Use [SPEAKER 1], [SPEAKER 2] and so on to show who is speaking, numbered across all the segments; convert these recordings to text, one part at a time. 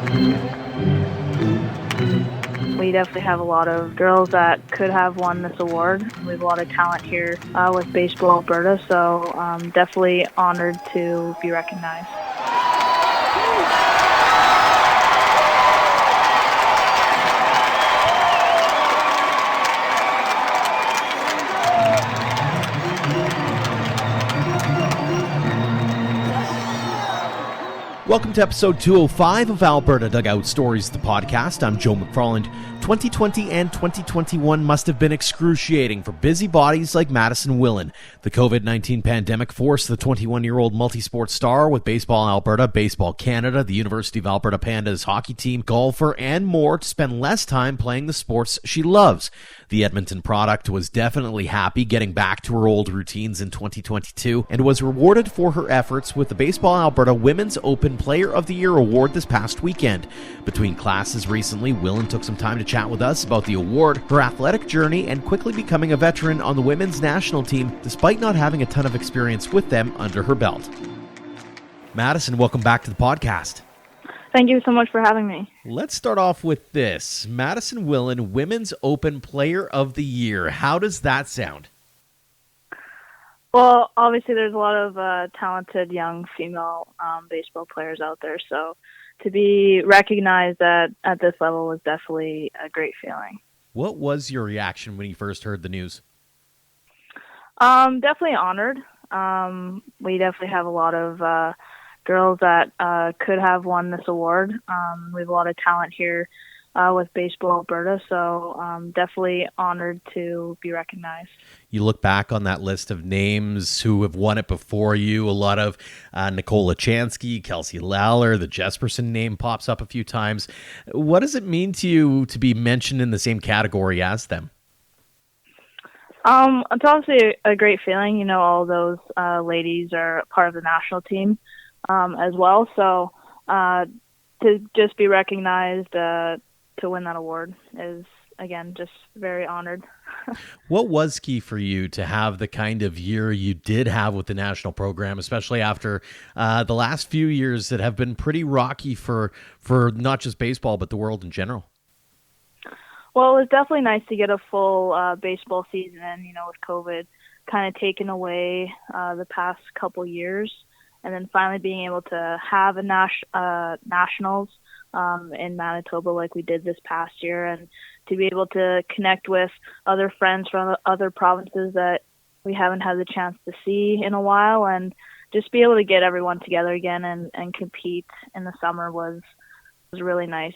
[SPEAKER 1] We definitely have a lot of girls that could have won this award. We have a lot of talent here with Baseball Alberta, so definitely honored to be recognized.
[SPEAKER 2] Welcome to episode 205 of Alberta Dugout Stories, the podcast. I'm Joe McFarland. 2020 and 2021 must have been excruciating for busybodies like Madison Willan. The COVID-19 pandemic forced the 21-year-old multi-sport star with Baseball Alberta, Baseball Canada, the University of Alberta Pandas hockey team, golfer, and more to spend less time playing the sports she loves. The Edmonton product was definitely happy getting back to her old routines in 2022 and was rewarded for her efforts with the Baseball Alberta Women's Open Player of the Year award this past weekend. Between classes recently, Willan took some time to chat with us about the award, her athletic journey, and quickly becoming a veteran on the women's national team despite not having a ton of experience with them under her belt. Madison, welcome back to the podcast.
[SPEAKER 1] Thank you so much for having me.
[SPEAKER 2] Let's start off with this. Madison Willan, Women's Open Player of the Year. How does that sound?
[SPEAKER 1] Well, obviously there's a lot of talented young female baseball players out there, so to be recognized at this level was definitely a great feeling.
[SPEAKER 2] What was your reaction when you first heard the news?
[SPEAKER 1] Definitely honored. We definitely have a lot of girls that could have won this award. We have a lot of talent here with Baseball Alberta, so definitely honored to be recognized.
[SPEAKER 2] You look back on that list of names who have won it before you, a lot of Nicole Lachansky, Kelsey Lawler, the Jesperson name pops up a few times. What does it mean to you to be mentioned in the same category as them?
[SPEAKER 1] It's obviously a great feeling. You know, all those ladies are part of the national team as well, so to just be recognized to win that award is, again, just very honored.
[SPEAKER 2] What was key for you to have the kind of year you did have with the national program, especially after the last few years that have been pretty rocky for not just baseball, but the world in general?
[SPEAKER 1] Well, it was definitely nice to get a full baseball season in, you know, with COVID kind of taken away the past couple years, and then finally being able to have a nationals in Manitoba like we did this past year, and to be able to connect with other friends from other provinces that we haven't had the chance to see in a while, and just be able to get everyone together again and compete in the summer was a really nice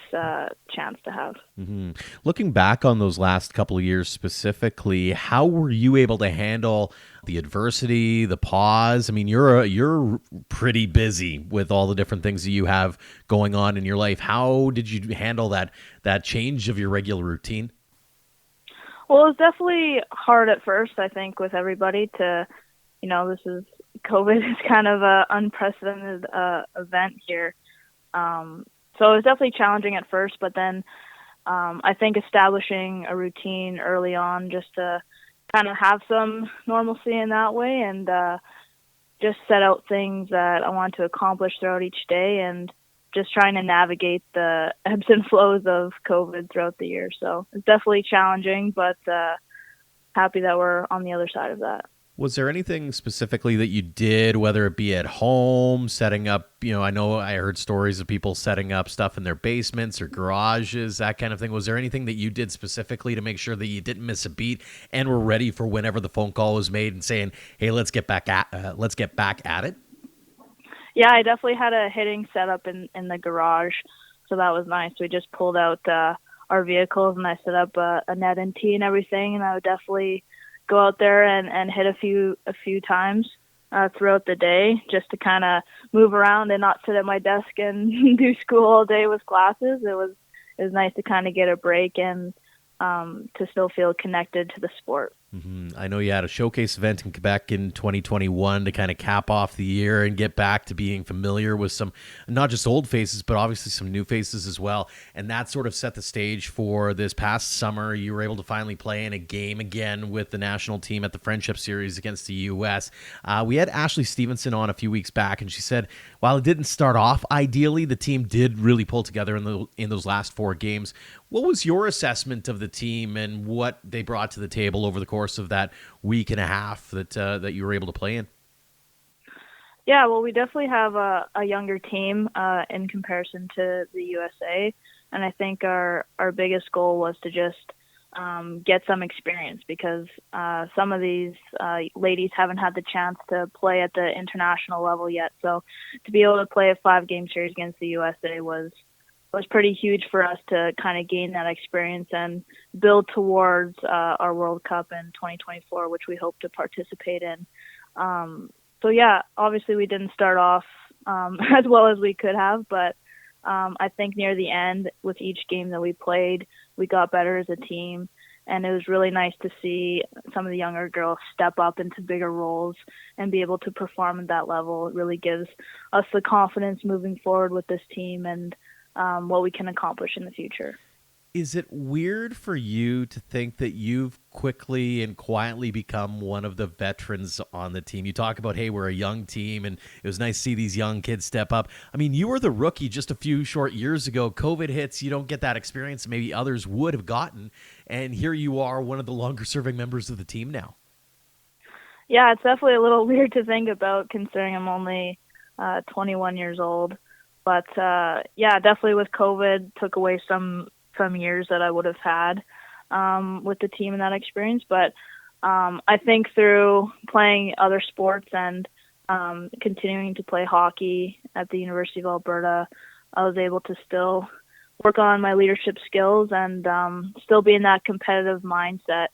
[SPEAKER 1] chance to have.
[SPEAKER 2] Mm-hmm. Looking back on those last couple of years specifically, how were you able to handle the adversity, the pause? I mean, you're pretty busy with all the different things that you have going on in your life. How did you handle that change of your regular routine?
[SPEAKER 1] Well, it was definitely hard at first, I think, with everybody to, you know, COVID is kind of an unprecedented event here. So it was definitely challenging at first, but then I think establishing a routine early on just to kind of have some normalcy in that way, and just set out things that I want to accomplish throughout each day, and just trying to navigate the ebbs and flows of COVID throughout the year. So it's definitely challenging, but happy that we're on the other side of that.
[SPEAKER 2] Was there anything specifically that you did, whether it be at home, setting up, I know I heard stories of people setting up stuff in their basements or garages, that kind of thing. Was there anything that you did specifically to make sure that you didn't miss a beat and were ready for whenever the phone call was made and saying, hey, let's get back at it?
[SPEAKER 1] Yeah, I definitely had a hitting setup in the garage, so that was nice. We just pulled out our vehicles, and I set up a net and tee and everything, and I would definitely go out there and hit a few times throughout the day, just to kind of move around and not sit at my desk and do school all day with classes. It was nice to kind of get a break and to still feel connected to the sport.
[SPEAKER 2] I know you had a showcase event in Quebec in 2021 to kind of cap off the year and get back to being familiar with some, not just old faces, but obviously some new faces as well. And that sort of set the stage for this past summer. You were able to finally play in a game again with the national team at the Friendship Series against the U.S. We had Ashley Stevenson on a few weeks back, and she said while it didn't start off ideally, the team did really pull together in those last 4 games. What was your assessment of the team and what they brought to the table over the course of that week and a half that you were able to play in?
[SPEAKER 1] Yeah, well, we definitely have a younger team in comparison to the USA, and I think our biggest goal was to just get some experience because some of these ladies haven't had the chance to play at the international level yet. So to be able to play a 5-game series against the USA was pretty huge for us to kind of gain that experience and build towards our World Cup in 2024, which we hope to participate in. So yeah, obviously we didn't start off as well as we could have, but I think near the end with each game that we played, we got better as a team. And it was really nice to see some of the younger girls step up into bigger roles and be able to perform at that level. It really gives us the confidence moving forward with this team and what we can accomplish in the future.
[SPEAKER 2] Is it weird for you to think that you've quickly and quietly become one of the veterans on the team? You talk about, hey, we're a young team, and it was nice to see these young kids step up. I mean, you were the rookie just a few short years ago. COVID hits, you don't get that experience maybe others would have gotten, and here you are, one of the longer-serving members of the team now.
[SPEAKER 1] Yeah, it's definitely a little weird to think about considering I'm only 21 years old. But, yeah, definitely with COVID, took away some years that I would have had with the team and that experience. But I think through playing other sports and continuing to play hockey at the University of Alberta, I was able to still work on my leadership skills and still be in that competitive mindset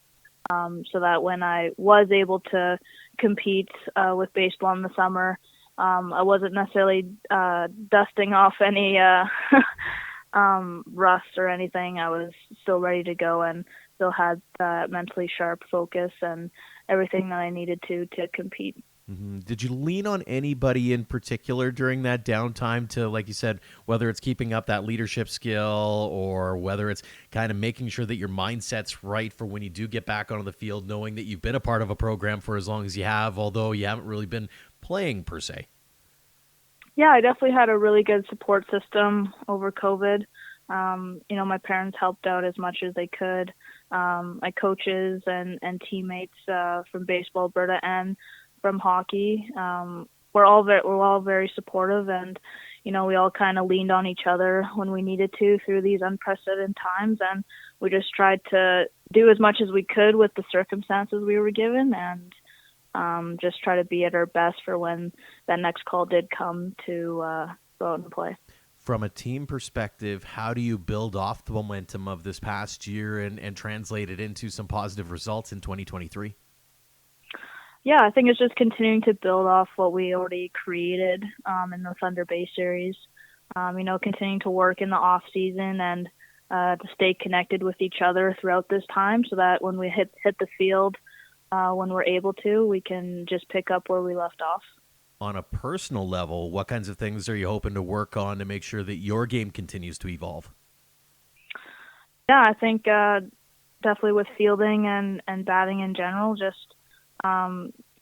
[SPEAKER 1] so that when I was able to compete with baseball in the summer, I wasn't necessarily dusting off any rust or anything. I was still ready to go and still had that mentally sharp focus and everything that I needed to compete.
[SPEAKER 2] Mm-hmm. Did you lean on anybody in particular during that downtime to, like you said, whether it's keeping up that leadership skill or whether it's kind of making sure that your mindset's right for when you do get back onto the field, knowing that you've been a part of a program for as long as you have, although you haven't really been playing per se?
[SPEAKER 1] Yeah, I definitely had a really good support system over COVID. My parents helped out as much as they could. My coaches and teammates from Baseball Alberta and from hockey, we're all very supportive, and we all kind of leaned on each other when we needed to through these unprecedented times, and we just tried to do as much as we could with the circumstances we were given, and just try to be at our best for when that next call did come to go out and play.
[SPEAKER 2] From a team perspective, how do you build off the momentum of this past year and translate it into some positive results in 2023?
[SPEAKER 1] Yeah, I think it's just continuing to build off what we already created in the Thunder Bay series. Continuing to work in the off season and to stay connected with each other throughout this time so that when we hit the field, when we're able to, we can just pick up where we left off.
[SPEAKER 2] On a personal level, what kinds of things are you hoping to work on to make sure that your game continues to evolve?
[SPEAKER 1] Yeah, I think definitely with fielding and batting in general, just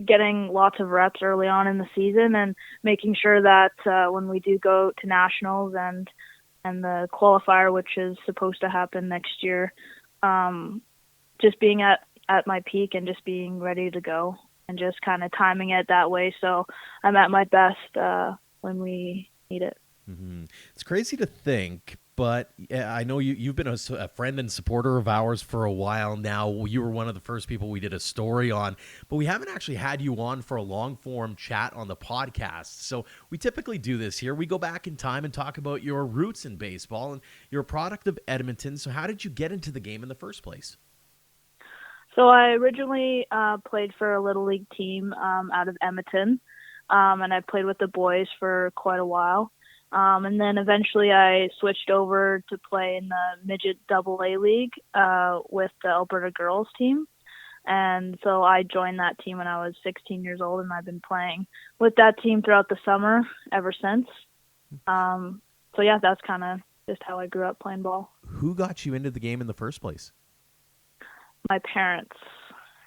[SPEAKER 1] getting lots of reps early on in the season and making sure that when we do go to nationals and the qualifier, which is supposed to happen next year, just being at my peak and just being ready to go and just kind of timing it that way so I'm at my best when we need it.
[SPEAKER 2] Mm-hmm. It's crazy to think, but I know you've been a friend and supporter of ours for a while now. You were one of the first people we did a story on, but we haven't actually had you on for a long-form chat on the podcast. So we typically do this here. We go back in time and talk about your roots in baseball, and you're a product of Edmonton. So how did you get into the game in the first place?
[SPEAKER 1] So I originally played for a Little League team out of Edmonton, and I played with the boys for quite a while. And then eventually I switched over to play in the midget AA league with the Alberta girls team. And so I joined that team when I was 16 years old, and I've been playing with that team throughout the summer ever since. So yeah, that's kind of just how I grew up playing ball.
[SPEAKER 2] Who got you into the game in the first place?
[SPEAKER 1] My parents.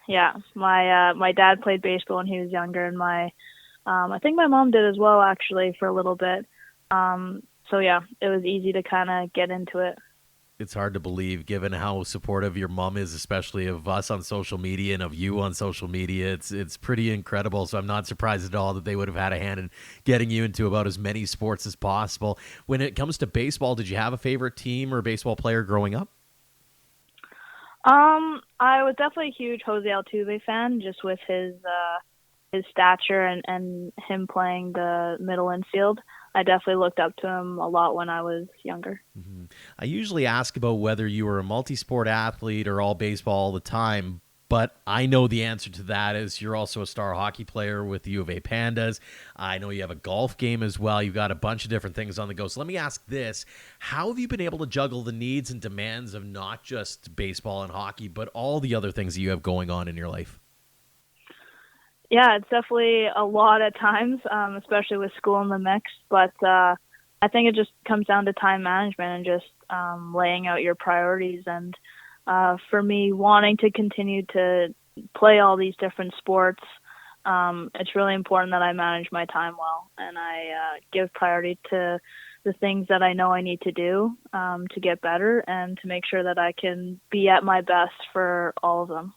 [SPEAKER 1] Yeah, my dad played baseball when he was younger, and I think my mom did as well, actually, for a little bit. So yeah, it was easy to kind of get into it.
[SPEAKER 2] It's hard to believe, given how supportive your mom is, especially of us on social media and of you on social media. It's pretty incredible. So I'm not surprised at all that they would have had a hand in getting you into about as many sports as possible. When it comes to baseball, did you have a favorite team or baseball player growing up?
[SPEAKER 1] I was definitely a huge Jose Altuve fan, just with his stature and him playing the middle infield. I definitely looked up to him a lot when I was younger.
[SPEAKER 2] Mm-hmm. I usually ask about whether you were a multi-sport athlete or all baseball all the time, but I know the answer to that is you're also a star hockey player with the U of A Pandas. I know you have a golf game as well. You've got a bunch of different things on the go. So let me ask this. How have you been able to juggle the needs and demands of not just baseball and hockey, but all the other things that you have going on in your life?
[SPEAKER 1] Yeah, it's definitely a lot at times, especially with school in the mix. But I think it just comes down to time management and just laying out your priorities. And for me, wanting to continue to play all these different sports, it's really important that I manage my time well, and I give priority to the things that I know I need to do to get better and to make sure that I can be at my best for all of them.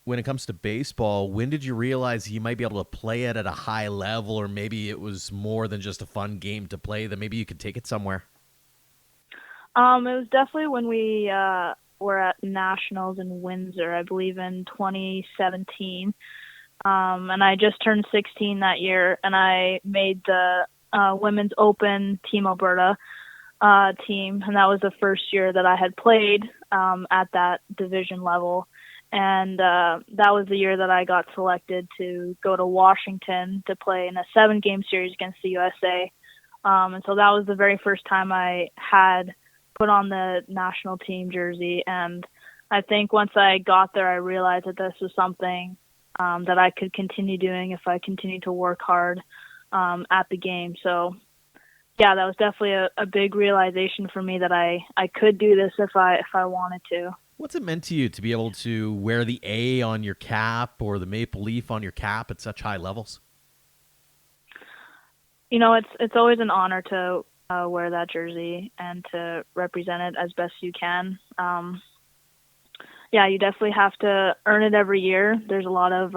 [SPEAKER 2] When it comes to baseball, when did you realize you might be able to play it at a high level, or maybe it was more than just a fun game to play, that maybe you could take it somewhere?
[SPEAKER 1] It was definitely when we were at Nationals in Windsor, I believe in 2017. And I just turned 16 that year, and I made the Women's Open Team Alberta team, and that was the first year that I had played at that division level. And that was the year that I got selected to go to Washington to play in a 7-game series against the USA. And so that was the very first time I had put on the national team jersey. And I think once I got there, I realized that this was something that I could continue doing if I continued to work hard at the game. So, yeah, that was definitely a big realization for me that I could do this if I wanted to.
[SPEAKER 2] What's it meant to you to be able to wear the A on your cap or the maple leaf on your cap at such high levels?
[SPEAKER 1] You know, it's always an honor to wear that jersey and to represent it as best you can. Yeah, you definitely have to earn it every year. There's a lot of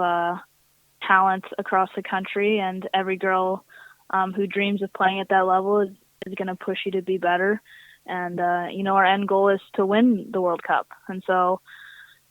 [SPEAKER 1] talent across the country, and every girl who dreams of playing at that level is going to push you to be better. And, you know, our end goal is to win the World Cup. And so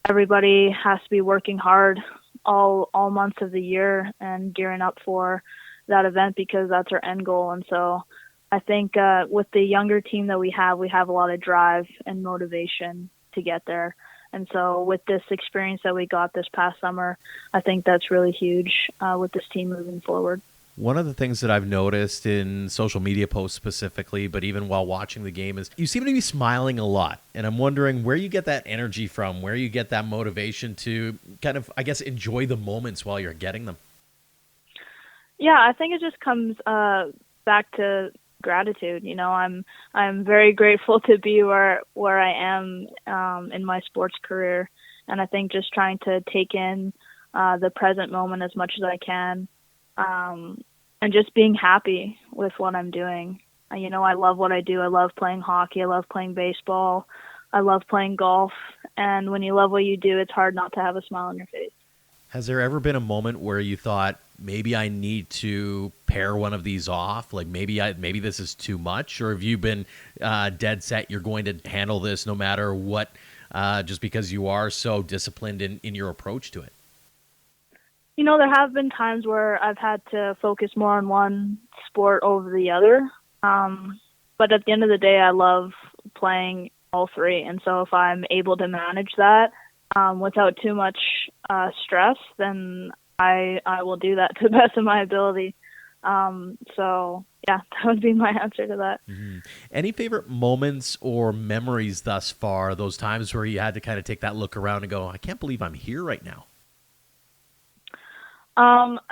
[SPEAKER 1] everybody has to be working hard all months of the year and gearing up for that event, because that's our end goal. And so I think with the younger team that we have a lot of drive and motivation to get there. And so with this experience that we got this past summer, I think that's really huge with this team moving forward.
[SPEAKER 2] One of the things that I've noticed in social media posts specifically, but even while watching the game, is you seem to be smiling a lot. And I'm wondering where you get that energy from, where you get that motivation to kind of, I guess, enjoy the moments while you're getting them.
[SPEAKER 1] Yeah, I think it just comes back to gratitude. You know, I'm very grateful to be where I am in my sports career. And I think just trying to take in the present moment as much as I can. And just being happy with what I'm doing. You know, I love what I do. I love playing hockey. I love playing baseball. I love playing golf. And when you love what you do, it's hard not to have a smile on your face.
[SPEAKER 2] Has there ever been a moment where you thought, maybe I need to pair one of these off? Like maybe this is too much? Or have you been dead set you're going to handle this no matter what, just because you are so disciplined in your approach to it?
[SPEAKER 1] You know, there have been times where I've had to focus more on one sport over the other. But at the end of the day, I love playing all three. And so if I'm able to manage that without too much stress, then I will do that to the best of my ability. So, yeah, that would be my answer to that.
[SPEAKER 2] Any favorite moments or memories thus far, those times where you had to kind of take that look around and go, I can't believe I'm here right now?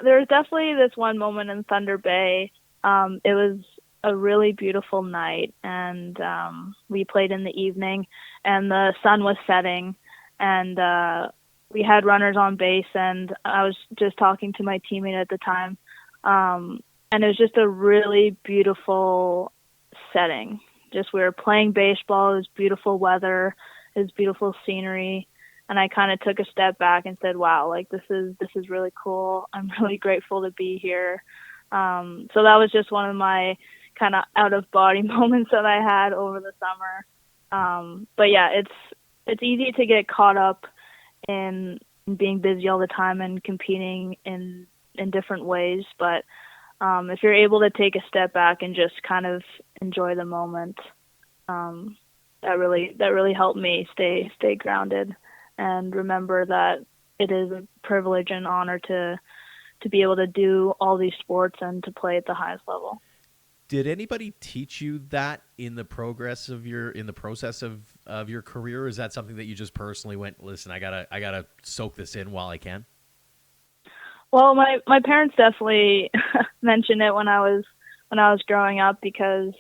[SPEAKER 1] There's definitely this one moment in Thunder Bay. It was a really beautiful night, and we played in the evening, and the sun was setting, and we had runners on base, and I was just talking to my teammate at the time, and it was just a really beautiful setting. Just we were playing baseball. It was beautiful weather. It was beautiful scenery. And I kind of took a step back and said, wow, like this is really cool. I'm really grateful to be here. So that was just one of my kind of out of body moments that I had over the summer. But yeah, it's easy to get caught up in being busy all the time and competing in different ways. But if you're able to take a step back and just kind of enjoy the moment, that really helped me stay grounded and remember that it is a privilege and honor to be able to do all these sports and to play at the highest level.
[SPEAKER 2] Did anybody teach you that in the process of your career? Or is that something that you just personally went, listen, I gotta soak this in while I can?
[SPEAKER 1] Well, my parents definitely mentioned it when I was growing up, because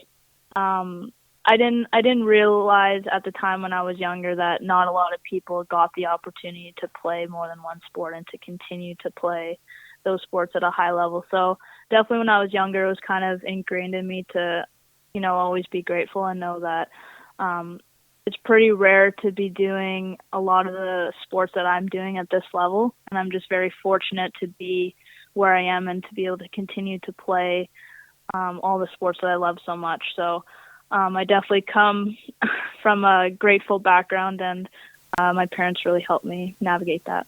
[SPEAKER 1] I didn't realize at the time when I was younger that not a lot of people got the opportunity to play more than one sport and to continue to play those sports at a high level. So definitely when I was younger, it was kind of ingrained in me to, always be grateful and know that it's pretty rare to be doing a lot of the sports that I'm doing at this level. And I'm just very fortunate to be where I am and to be able to continue to play all the sports that I love so much. So I definitely come from a grateful background, and my parents really helped me navigate that.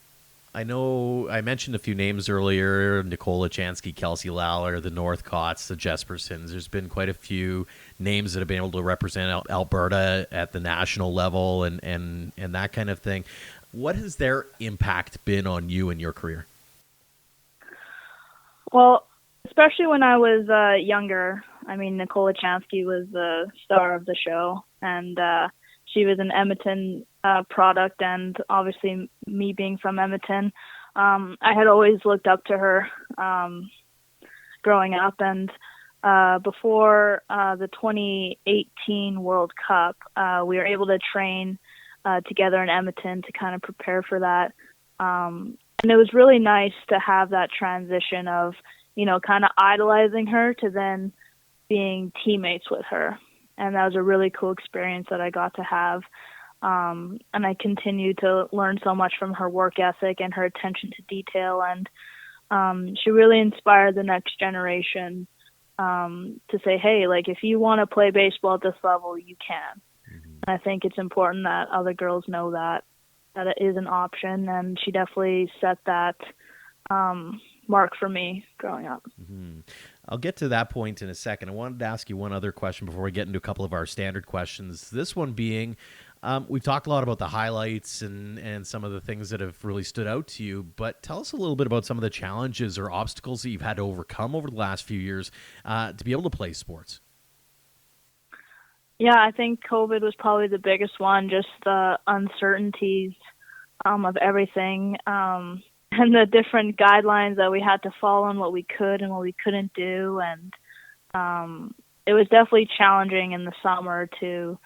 [SPEAKER 2] I know I mentioned a few names earlier: Nicole Lachansky, Kelsey Lawler, the Northcotts, the Jespersons. There's been quite a few names that have been able to represent Alberta at the national level and that kind of thing. What has their impact been on you and your career?
[SPEAKER 1] Well, especially when I was younger, I mean, Nicole Lachansky was the star of the show, and she was an Edmonton product, and obviously me being from Edmonton, I had always looked up to her growing up. And before the 2018 World Cup, we were able to train together in Edmonton to kind of prepare for that. And it was really nice to have that transition of, kind of idolizing her to then being teammates with her. And that was a really cool experience that I got to have. And I continue to learn so much from her work ethic and her attention to detail. And she really inspired the next generation to say, hey, like, if you want to play baseball at this level, you can. Mm-hmm. And I think it's important that other girls know that it is an option. And she definitely set that mark for me growing up.
[SPEAKER 2] Mm-hmm. I'll get to that point in a second. I wanted to ask you one other question before we get into a couple of our standard questions. This one being, we've talked a lot about the highlights and some of the things that have really stood out to you, but tell us a little bit about some of the challenges or obstacles that you've had to overcome over the last few years to be able to play sports.
[SPEAKER 1] Yeah, I think COVID was probably the biggest one, just the uncertainties of everything. And the different guidelines that we had to follow and what we could and what we couldn't do. And it was definitely challenging in the summer to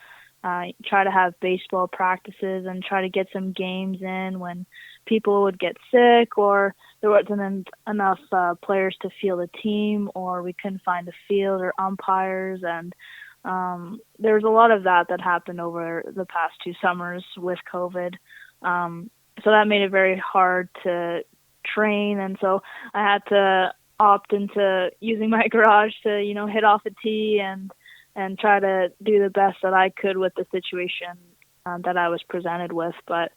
[SPEAKER 1] try to have baseball practices and try to get some games in when people would get sick or there wasn't enough players to field a team, or we couldn't find a field or umpires. And there was a lot of that happened over the past 2 summers with COVID. So that made it very hard to train. And so I had to opt into using my garage to, hit off a tee and try to do the best that I could with the situation that I was presented with. But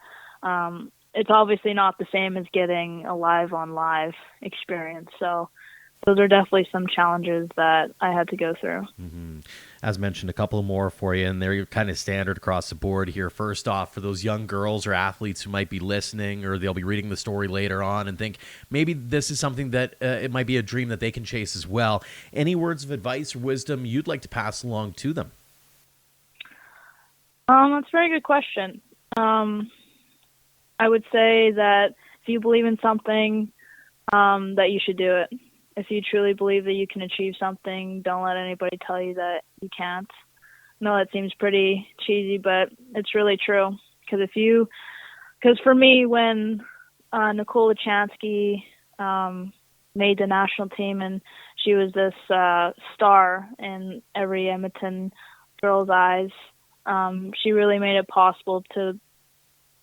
[SPEAKER 1] it's obviously not the same as getting a live-on-live experience. So those are definitely some challenges that I had to go through.
[SPEAKER 2] Mm-hmm. As mentioned, a couple more for you, and they're kind of standard across the board here. First off, for those young girls or athletes who might be listening, or they'll be reading the story later on and think maybe this is something that it might be a dream that they can chase as well. Any words of advice or wisdom you'd like to pass along to them?
[SPEAKER 1] That's a very good question. I would say that if you believe in something, that you should do it. If you truly believe that you can achieve something, don't let anybody tell you that you can't. No, that seems pretty cheesy, but it's really true. Because for me, when Nicole Lachansky made the national team, and she was this star in every Edmonton girl's eyes, she really made it possible to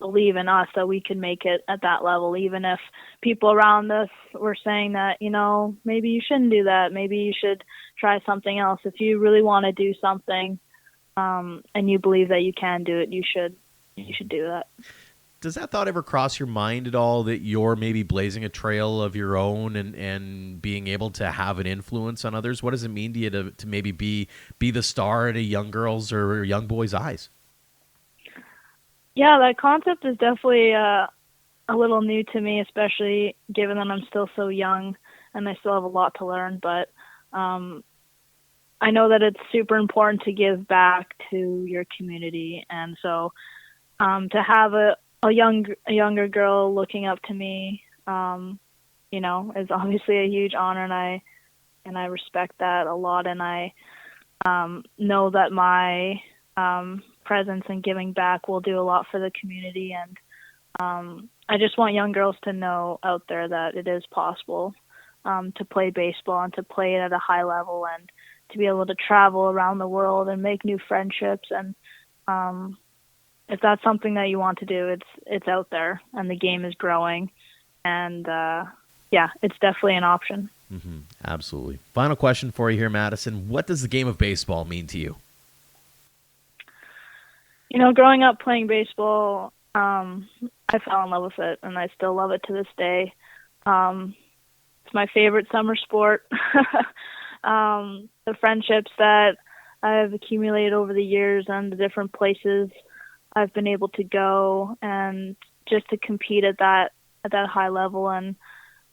[SPEAKER 1] believe in us that we could make it at that level, even if people around us were saying that, maybe you shouldn't do that, maybe you should try something else. If you really want to do something, and you believe that you can do it, you should do that.
[SPEAKER 2] Does that thought ever cross your mind at all, that you're maybe blazing a trail of your own and being able to have an influence on others? What does it mean to you to maybe be the star in a young girl's or young boy's eyes?
[SPEAKER 1] Yeah, that concept is definitely a little new to me, especially given that I'm still so young and I still have a lot to learn. But I know that it's super important to give back to your community. And so to have a younger girl looking up to me, is obviously a huge honor, and I respect that a lot. And I know that my presence and giving back will do a lot for the community, and I just want young girls to know out there that it is possible to play baseball and to play it at a high level, and to be able to travel around the world and make new friendships. And if that's something that you want to do, it's out there, and the game is growing, and it's definitely an option.
[SPEAKER 2] Mm-hmm. Absolutely. Final question for you here, Madison. What does the game of baseball mean to you?
[SPEAKER 1] Growing up playing baseball, I fell in love with it, and I still love it to this day. It's my favorite summer sport. The friendships that I've accumulated over the years and the different places I've been able to go, and just to compete at that high level, and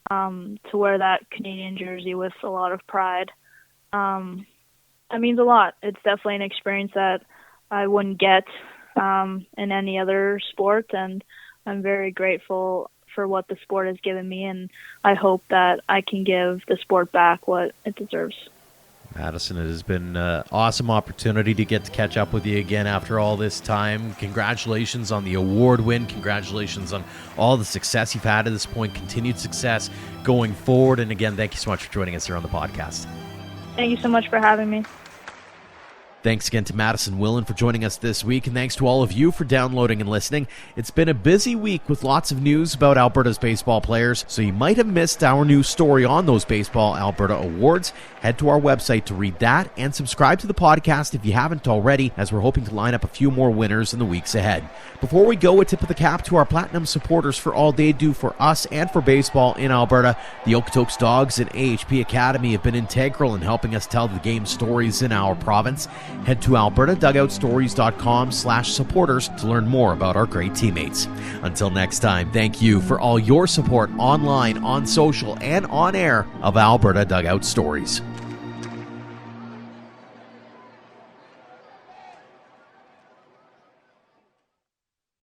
[SPEAKER 1] to wear that Canadian jersey with a lot of pride. That means a lot. It's definitely an experience that I wouldn't get in any other sport, and I'm very grateful for what the sport has given me, and I hope that I can give the sport back what it deserves.
[SPEAKER 2] Madison, it has been an awesome opportunity to get to catch up with you again after all this time. Congratulations on the award win. Congratulations on all the success you've had at this point, continued success going forward. And again, thank you so much for joining us here on the podcast.
[SPEAKER 1] Thank you so much for having me.
[SPEAKER 2] Thanks again to Madison Willan for joining us this week, and thanks to all of you for downloading and listening. It's been a busy week with lots of news about Alberta's baseball players, so you might have missed our new story on those Baseball Alberta Awards. Head to our website to read that, and subscribe to the podcast if you haven't already, as we're hoping to line up a few more winners in the weeks ahead. Before we go, a tip of the cap to our Platinum supporters for all they do for us and for baseball in Alberta. The Okotoks Dogs and AHP Academy have been integral in helping us tell the game stories in our province. Head to albertadugoutstories.com/supporters to learn more about our great teammates. Until next time, thank you for all your support online, on social, and on air of Alberta Dugout Stories.